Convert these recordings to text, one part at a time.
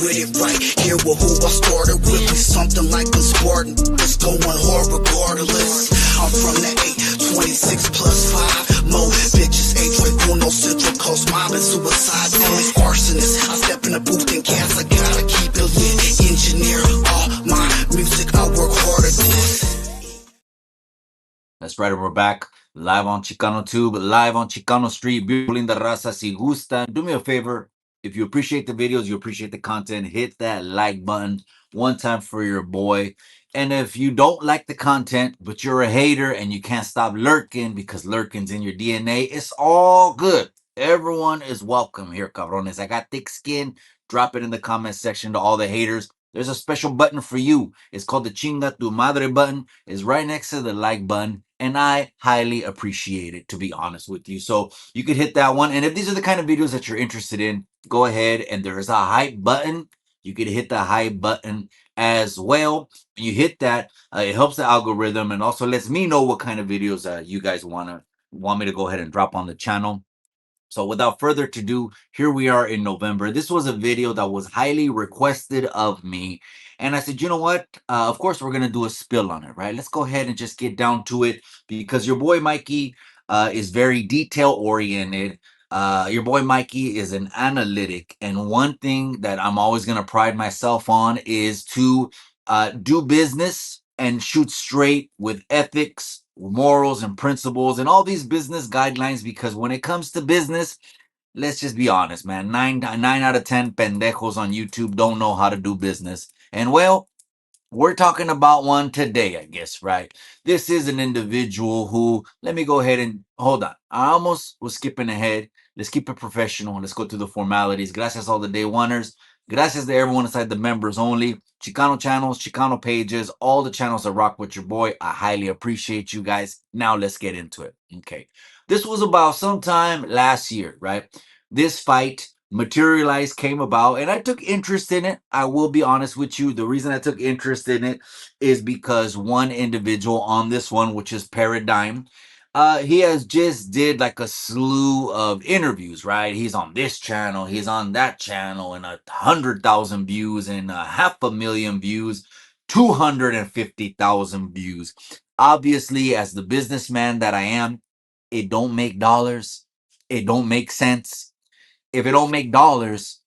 with it right. Here with who I started with, be something like a Spartan. It's going hard regardless. I'm from the 826 plus 5. Mo bitches, H1 Central Coast, mobbing suicide. Families arsonists. I step in the booth and cast, I gotta keep it lit. Engineer all my music, I work hard at this. That's right, we're back live on Chicano Tube, live on Chicano Street. Beautiful Linda Raza, si gustan. Do me a favor. If you appreciate the videos, you appreciate the content, hit that like button one time for your boy. And if you don't like the content, but you're a hater and you can't stop lurking because lurking's in your DNA, it's all good. Everyone is welcome here, cabrones. I got thick skin. Drop it in the comment section to all the haters. There's a special button for you. It's called the Chinga Tu Madre button. It's right next to the like button. And I highly appreciate it, to be honest with you. So you could hit that one. And if these are the kind of videos that you're interested in, go ahead and there's a hype button. You could hit the hype button as well. When you hit that, it helps the algorithm and also lets me know what kind of videos you guys want me to go ahead and drop on the channel. So without further ado, here we are in November. This was a video that was highly requested of me. And I said, you know what? Of course, we're going to do a spill on it, right? Let's go ahead and just get down to it because your boy Mikey is very detail oriented. Your boy Mikey is an analytic. And one thing that I'm always going to pride myself on is to do business and shoot straight with ethics, morals, and principles, and all these business guidelines. Because when it comes to business, let's just be honest, man. Nine out of 10 pendejos on YouTube don't know how to do business. And well, we're talking about one today, I guess, right? This is an individual who, let me go ahead and hold on. I almost was skipping ahead. Let's keep it professional. Let's go through the formalities. Gracias all the day oneers. Gracias to everyone inside the members only. Chicano channels, Chicano pages, all the channels that rock with your boy. I highly appreciate you guys. Now let's get into it. Okay. This was about sometime last year, right? This fight materialized, came about, and I took interest in it. I will be honest with you. The reason I took interest in it is because one individual on this one, which is Paradigm, he has just did like a slew of interviews, right? He's on this channel, he's on that channel, and 100,000 views and 500,000 views, 250,000 views. Obviously, as the businessman that I am, it don't make dollars. It don't make sense. If it don't make dollars,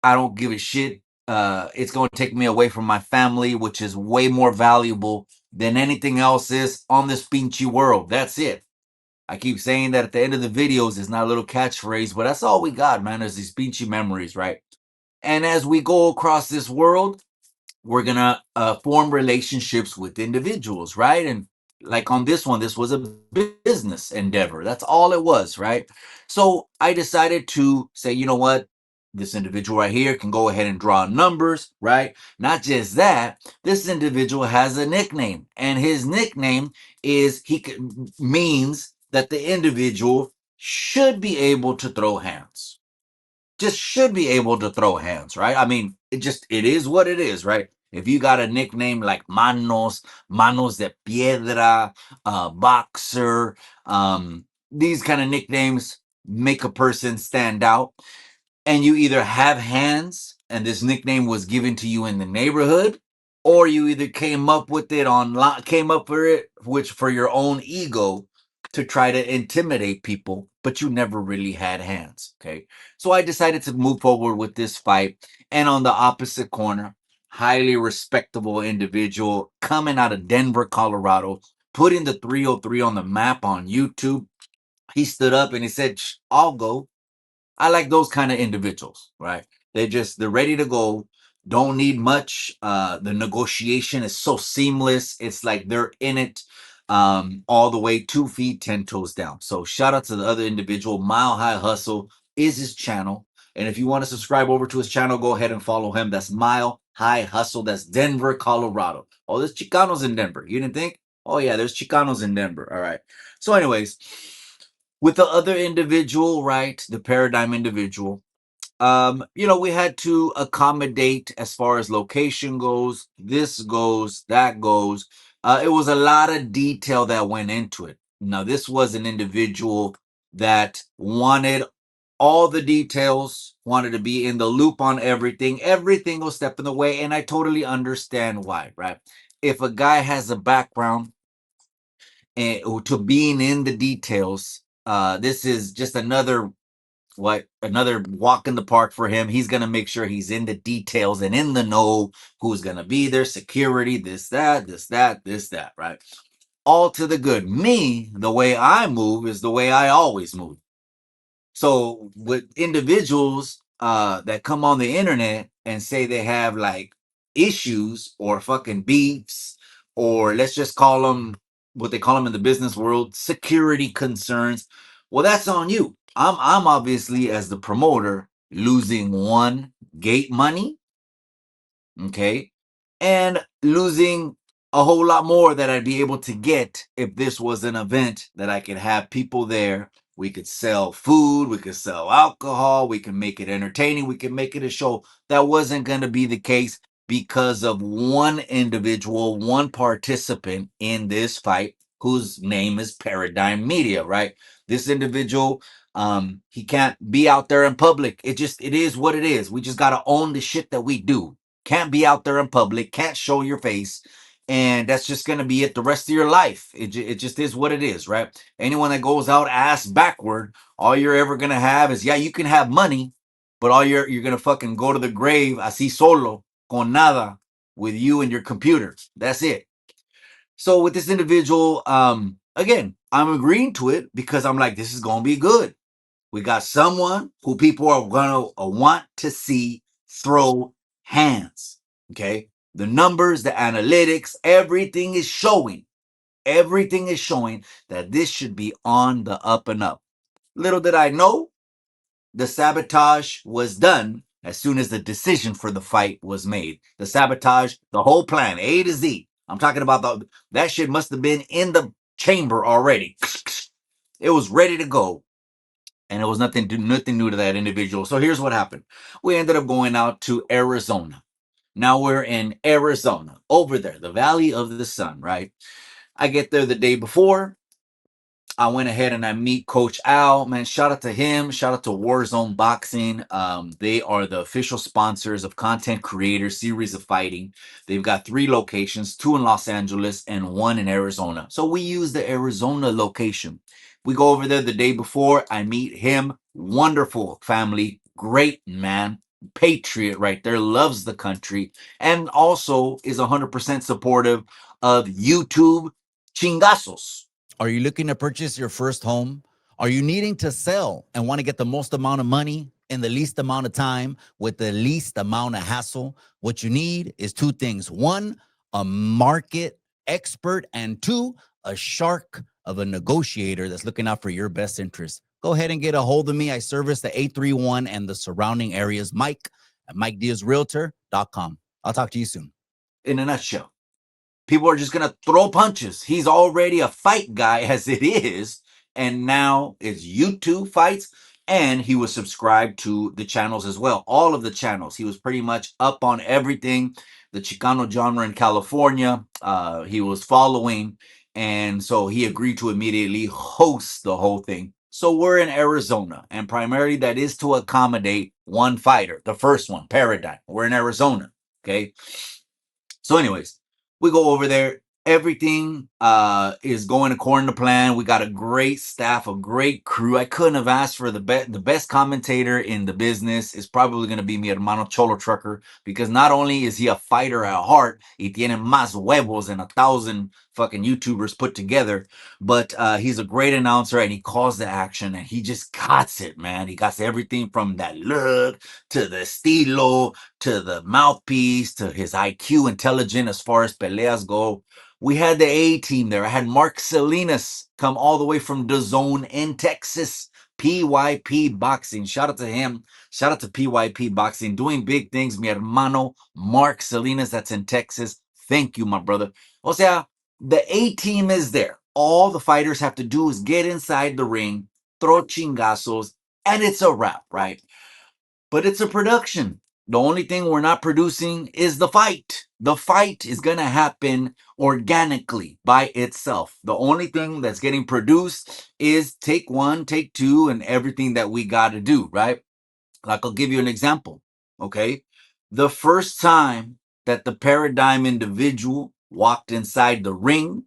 I don't give a shit. It's going to take me away from my family, which is way more valuable than anything else is on this pinchy world. That's it. I keep saying that at the end of the videos. It's not a little catchphrase, but that's all we got, man. There's these pinchy memories, right? And as we go across this world, we're gonna form relationships with individuals, right? And like on this one, this was a business endeavor. That's all it was, right? So I decided to say, you know what? This individual right here can go ahead and draw numbers, right? Not just that, this individual has a nickname, and his nickname is means that the individual should be able to throw hands, just should be able to throw hands, right? I mean, it is what it is, right? If you got a nickname like Manos de Piedra, Boxer, these kind of nicknames make a person stand out. And you either have hands, and this nickname was given to you in the neighborhood, or you either came up with it online, came up for it, which for your own ego to try to intimidate people, but you never really had hands. Okay. So I decided to move forward with this fight. And on the opposite corner, highly respectable individual coming out of Denver, Colorado, putting the 303 on the map on YouTube. He stood up and he said, I'll go. I like those kind of individuals, right? They're ready to go. Don't need much. The negotiation is so seamless. It's like they're in it all the way 2 feet, 10 toes down. So shout out to the other individual. Mile High Hustle is his channel. And if you want to subscribe over to his channel, go ahead and follow him. That's Mile High Hustle. That's Denver, Colorado. Oh, there's Chicanos in Denver. You didn't think? Oh, yeah, there's Chicanos in Denver. All right. So, anyways, with the other individual, right, the Paradigm individual, we had to accommodate as far as location goes, this goes, that goes. It was a lot of detail that went into it. Now, this was an individual that wanted all the details, wanted to be in the loop on everything, every single step of the way. And I totally understand why, right? If a guy has a background to being in the details, this is just another walk in the park for him. He's gonna make sure he's in the details and in the know who's gonna be there, security, this that, right? All to the good. Me, the way I move is the way I always move. So with individuals that come on the internet and say they have like issues or fucking beefs, or let's just call them what they call them in the business world, security concerns. Well, that's on you. I'm obviously as the promoter losing one, gate money, okay, and losing a whole lot more that I'd be able to get if this was an event that I could have people there. We could sell food, we could sell alcohol, we can make it entertaining, we can make it a show. That wasn't going to be the case because of one individual, one participant in this fight whose name is Paradigm Media, right? This individual, he can't be out there in public. It is what it is. We just got to own the shit that we do. Can't be out there in public, can't show your face, and that's just going to be it the rest of your life. It just is what it is, right? Anyone that goes out ass backward, all you're ever going to have is, yeah, you can have money, but all you're going to fucking go to the grave así solo, con nada, with you and your computer. That's it. So with this individual, again, I'm agreeing to it because I'm like, this is going to be good. We got someone who people are going to want to see throw hands. Okay. The numbers, the analytics, everything is showing. Everything is showing that this should be on the up and up. Little did I know, the sabotage was done as soon as the decision for the fight was made. The sabotage, the whole plan, A to Z. I'm talking about that shit must have been in the chamber already. It was ready to go, and it was nothing new to that individual. So here's what happened. We ended up going out to Arizona. Now we're in Arizona, over there, the Valley of the Sun, right? I get there the day before. I went ahead and I meet Coach Al. Man, shout out to him. Shout out to Warzone Boxing. They are the official sponsors of Content Creators Series of Fighting. They've got 3 locations, 2 in Los Angeles and 1 in Arizona. So we use the Arizona location. We go over there the day before. I meet him. Wonderful family. Great man. Patriot right there. Loves the country. And also is 100% supportive of YouTube chingazos. Are you looking to purchase your first home? Are you needing to sell and want to get the most amount of money in the least amount of time with the least amount of hassle? What you need is 2 things. 1, a market expert, and 2, a shark of a negotiator that's looking out for your best interest. Go ahead and get a hold of me. I service the 831 and the surrounding areas. Mike at MikeDiazRealtor.com. I'll talk to you soon. In a nutshell, people are just going to throw punches. He's already a fight guy as it is. And now it's YouTube fights. And he was subscribed to the channels as well. All of the channels. He was pretty much up on everything. The Chicano genre in California, he was following. And so he agreed to immediately host the whole thing. So we're in Arizona. And primarily that is to accommodate one fighter. The first one, Paradigm. We're in Arizona. Okay. So, anyways, we go over there. Everything is going according to plan. We got a great staff, a great crew. I couldn't have asked for the best commentator in the business is probably going to be mi hermano Cholo Trucker, because not only is he a fighter at heart, y tiene más huevos than 1,000 fucking YouTubers put together, but he's a great announcer and he calls the action and he just got it, man. He got everything from that look to the estilo to the mouthpiece to his IQ, intelligent as far as peleas go. We had the A team there. I had Mark Salinas come all the way from the Zone in Texas. PYP Boxing. Shout out to him. Shout out to PYP Boxing. Doing big things. Mi hermano Mark Salinas, that's in Texas. Thank you, my brother. O sea, the A team is there. All the fighters have to do is get inside the ring, throw chingazos, and it's a wrap, right? But it's a production. The only thing we're not producing is the fight. The fight is going to happen organically by itself. The only thing that's getting produced is take one, take two, and everything that we got to do, right? Like, I'll give you an example. Okay. The first time that the paradigm individual walked inside the ring,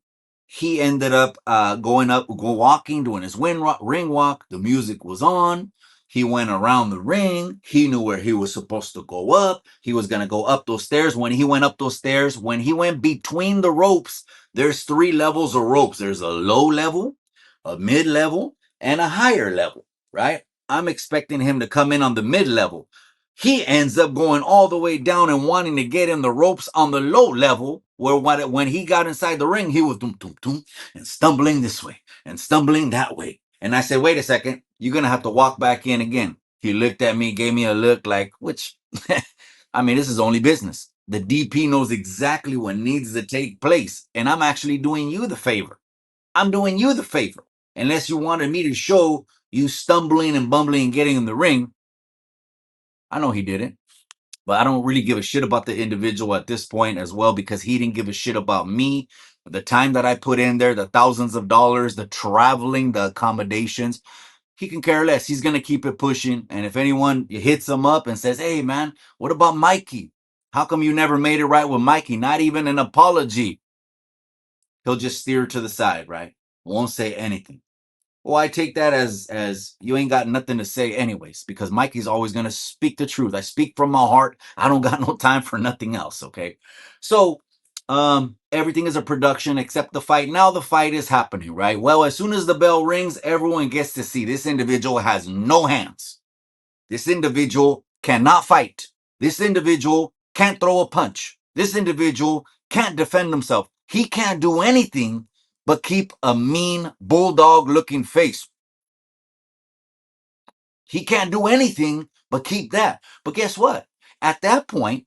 he ended up walking, doing his ring walk. The music was on. He went around the ring. He knew where he was supposed to go up. He was going to go up those stairs. When he went up those stairs, when he went between the ropes, there's 3 levels of ropes. There's a low level, a mid level, and a higher level, right? I'm expecting him to come in on the mid level. He ends up going all the way down and wanting to get in the ropes on the low level, where when he got inside the ring, he was doom, doom, doom, and stumbling this way and stumbling that way. And I said, wait a second, you're going to have to walk back in again. He looked at me, gave me a look like, which, I mean, this is only business. The DP knows exactly what needs to take place. And I'm actually doing you the favor. I'm doing you the favor. Unless you wanted me to show you stumbling and bumbling and getting in the ring. I know he didn't, but I don't really give a shit about the individual at this point as well, because he didn't give a shit about me. The time that I put in there, the thousands of dollars, the traveling, the accommodations, he can care less. He's going to keep it pushing. And if anyone hits him up and says, hey, man, what about Mikey? How come you never made it right with Mikey? Not even an apology. He'll just steer to the side, right? Won't say anything. Well, I take that as you ain't got nothing to say anyways, because Mikey's always gonna speak the truth. I speak from my heart. I don't got no time for nothing else. Okay. So everything is a production except the fight. Now the fight is happening, right? Well, as soon as the bell rings, everyone gets to see this individual has no hands. This individual cannot fight. This individual can't throw a punch. This individual can't defend himself. He can't do anything but keep a mean bulldog looking face. He can't do anything but keep that. But guess what? At that point,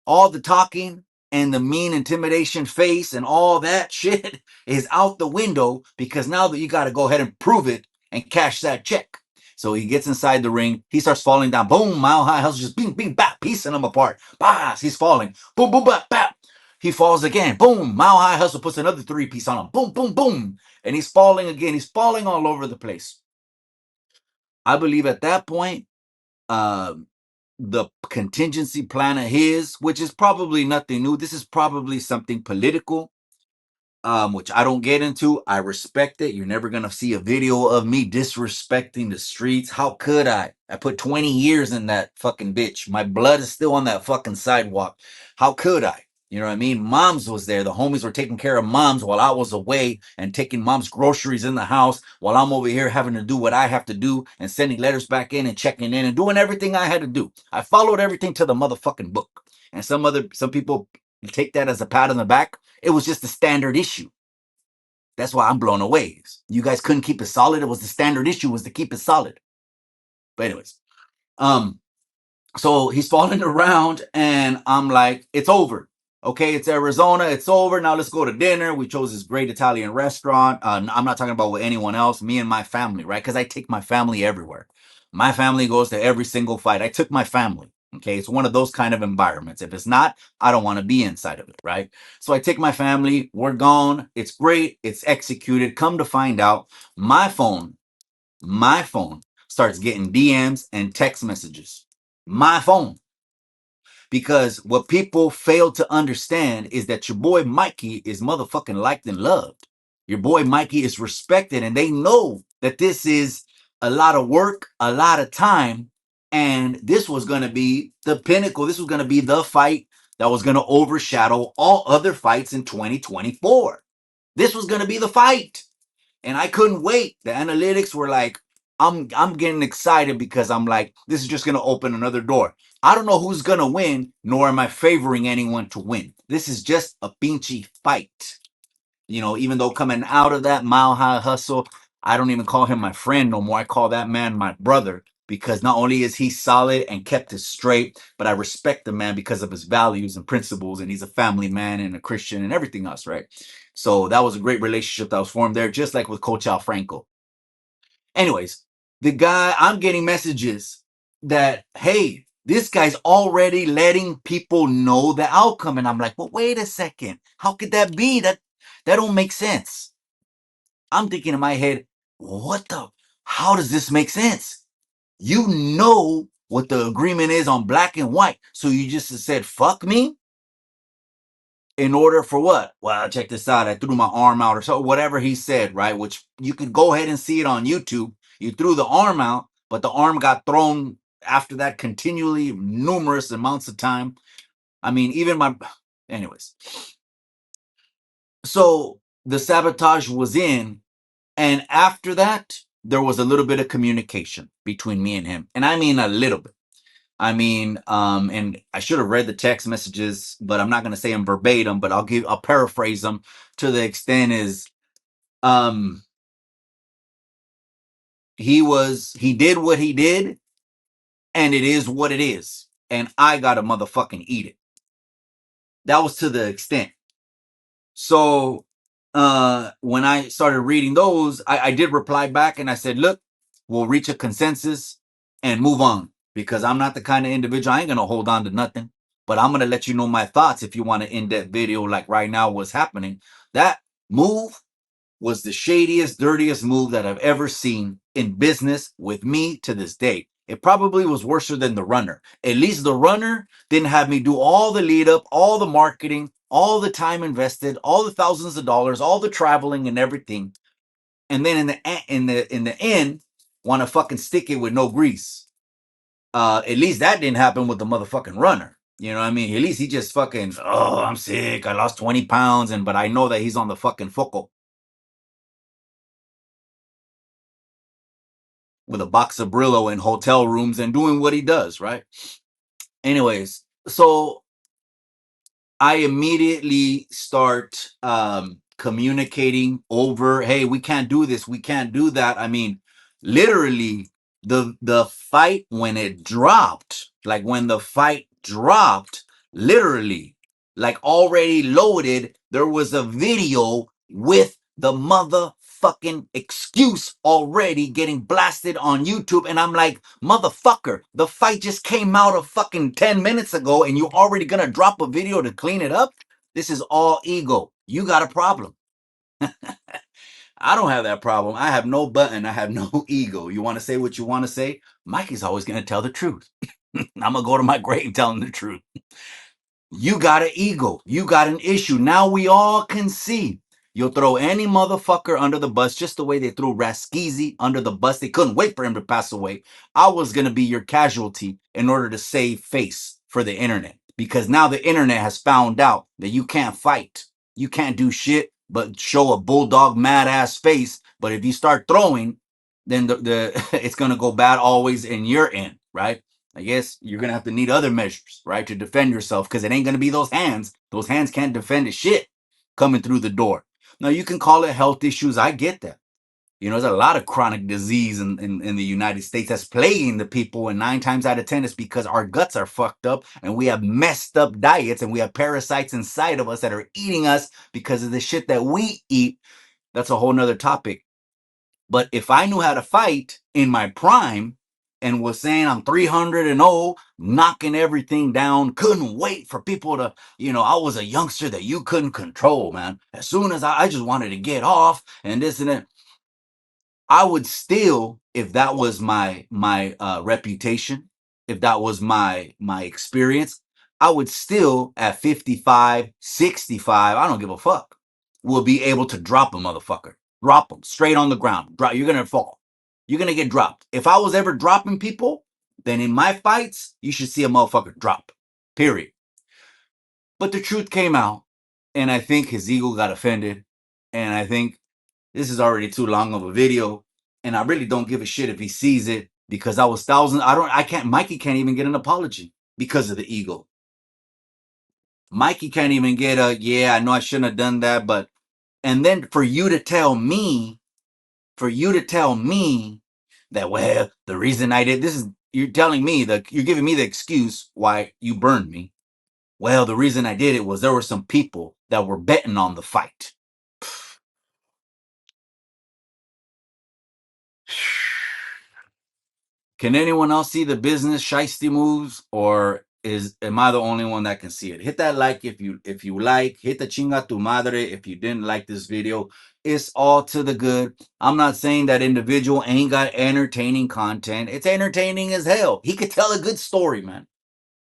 all the talking and the mean intimidation face and all that shit is out the window, because now that you got to go ahead and prove it and cash that check. So he gets inside the ring. He starts falling down. Boom, Mile High Hustle just bing, bing, bap, piecing him apart. Bah, he's falling. Boom, boom, bap, bap. He falls again. Boom, Mile High Hustle puts another 3-piece on him. Boom, boom, boom. And he's falling again. He's falling all over the place. I believe at that point, uh, the contingency plan of his, which is probably nothing new. This is probably something political, which I don't get into. I respect it. You're never gonna see a video of me disrespecting the streets. How could I? I put 20 years in that fucking bitch. My blood is still on that fucking sidewalk. How could I? You know what I mean? Moms was there. The homies were taking care of moms while I was away and taking mom's groceries in the house while I'm over here having to do what I have to do and sending letters back in and checking in and doing everything I had to do. I followed everything to the motherfucking book. And some people take that as a pat on the back. It was just a standard issue. That's why I'm blown away. You guys couldn't keep it solid. It was the standard issue was to keep it solid. But anyways, um, so he's falling around, and I'm like, it's over. Okay, it's Arizona. It's over. Now let's go to dinner. We chose this great Italian restaurant. I'm not talking about with anyone else, me and my family, right? Because I take my family everywhere. My family goes to every single fight. I took my family. Okay, it's one of those kind of environments. If it's not, I don't want to be inside of it, right? So I take my family. We're gone. It's great. It's executed. Come to find out, my phone starts getting DMs and text messages. My phone. Because what people fail to understand is that your boy Mikey is motherfucking liked and loved. Your boy Mikey is respected, and they know that this is a lot of work, a lot of time, and this was going to be the pinnacle. This was going to be the fight that was going to overshadow all other fights in 2024. This was going to be the fight. And I couldn't wait. The analytics were like, I'm getting excited because I'm like, this is just gonna open another door. I don't know who's gonna win, nor am I favoring anyone to win. This is just a pinchy fight. You know, even though coming out of that Mile High Hustle, I don't even call him my friend no more. I call that man my brother, because not only is he solid and kept it straight, but I respect the man because of his values and principles, and he's a family man and a Christian and everything else, right? So that was a great relationship that was formed there, just like with Coach Al Franco. Anyways, the guy, I'm getting messages that, hey, This guy's already letting people know the outcome. And I'm like, well, wait a second. How could that be? That don't make sense. I'm thinking in my head, what the, how does this make sense? You know what the agreement is on black and white. So you just said, fuck me? In order for what? Well, check this out. I threw my arm out or so, whatever he said, right? Which you could go ahead and see it on YouTube. You threw the arm out, but the arm got thrown after that continually numerous amounts of time. I mean, even my, anyways. So the sabotage was in, and after that, there was a little bit of communication between me and him. And I mean, a little bit. I mean, and I should have read the text messages, but I'm not going to say them verbatim, but I'll paraphrase them to the extent is, um, he did what he did, and it is what it is. And I got to motherfucking eat it. That was to the extent. So, when I started reading those, I did reply back and I said, look, we'll reach a consensus and move on, because I'm not the kind of individual, I ain't going to hold on to nothing. But I'm going to let you know my thoughts if you want an in-depth video like right now what's happening. That move was the shadiest, dirtiest move that I've ever seen in business with me to this day. It probably was worse than the runner. At least the runner didn't have me do all the lead up, all the marketing, all the time invested, all the thousands of dollars, all the traveling and everything. And then in the end, want to fucking stick it with no grease. At least that didn't happen with the motherfucking runner. You know what I mean? At least he just fucking, oh, I'm sick. I lost 20 pounds. But I know that he's on the fucking focal with a box of Brillo in hotel rooms and doing what he does, right? Anyways, so I immediately start communicating over, hey, we can't do this, we can't do that. I mean, literally, the fight when it dropped, like when the fight dropped, literally, like already loaded, there was a video with the motherfucking excuse already getting blasted on YouTube. And I'm like, motherfucker, the fight just came out of fucking 10 minutes ago and you already gonna drop a video to clean it up? This is all ego. You got a problem. I don't have that problem. I have no button. I have no ego. You want to say what you want to say? Mikey's always going to tell the truth. I'm going to go to my grave telling the truth. You got an ego. You got an issue. Now we all can see. You'll throw any motherfucker under the bus just the way they threw Raskizi under the bus. They couldn't wait for him to pass away. I was going to be your casualty in order to save face for the internet, because now the internet has found out that you can't fight. You can't do shit but show a bulldog mad ass face. But if you start throwing, then the it's going to go bad always in your end, right? I guess you're gonna have to need other measures, right, to defend yourself, because it ain't gonna be those hands. Those hands can't defend a shit coming through the door. Now you can call it health issues. I get that. You know, there's a lot of chronic disease in the United States that's plaguing the people, and 9 times out of 10 it's because our guts are fucked up and we have messed up diets and we have parasites inside of us that are eating us because of the shit that we eat. That's a whole nother topic. But if I knew how to fight in my prime and was saying I'm 300-0, knocking everything down, couldn't wait for people to, I was a youngster that you couldn't control, man. As soon as I just wanted to get off and this and that, I would still, if that was my reputation, if that was my experience, I would still at 55, 65, I don't give a fuck, will be able to drop a motherfucker. Drop them straight on the ground. Drop, you're gonna fall. You're gonna get dropped. If I was ever dropping people, then in my fights, you should see a motherfucker drop. Period. But the truth came out, and I think his ego got offended, and I think this is already too long of a video, and I really don't give a shit if he sees it, because I was thousands. Mikey can't even get an apology because of the ego. Mikey can't even get a, yeah, I know I shouldn't have done that, but, and then for you to tell me that, well, the reason I did this is, you're telling me that you're giving me the excuse why you burned me. Well, the reason I did it was there were some people that were betting on the fight. Can anyone else see the business shiesty moves, or am I the only one that can see it? Hit that like if you like. Hit the chinga tu madre if you didn't like this video. It's all to the good. I'm not saying that individual ain't got entertaining content. It's entertaining as hell. He could tell a good story, man.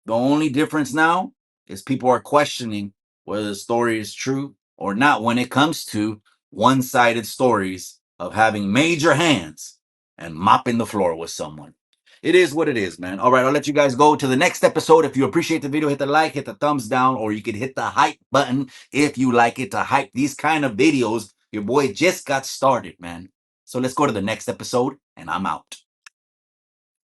The only difference now is people are questioning whether the story is true or not when it comes to one-sided stories of having major hands and mopping the floor with someone. It is what it is, man. All right, I'll let you guys go to the next episode. If you appreciate the video, hit the like, hit the thumbs down, or you could hit the hype button if you like it to hype these kind of videos. Your boy just got started, man. So let's go to the next episode, and I'm out.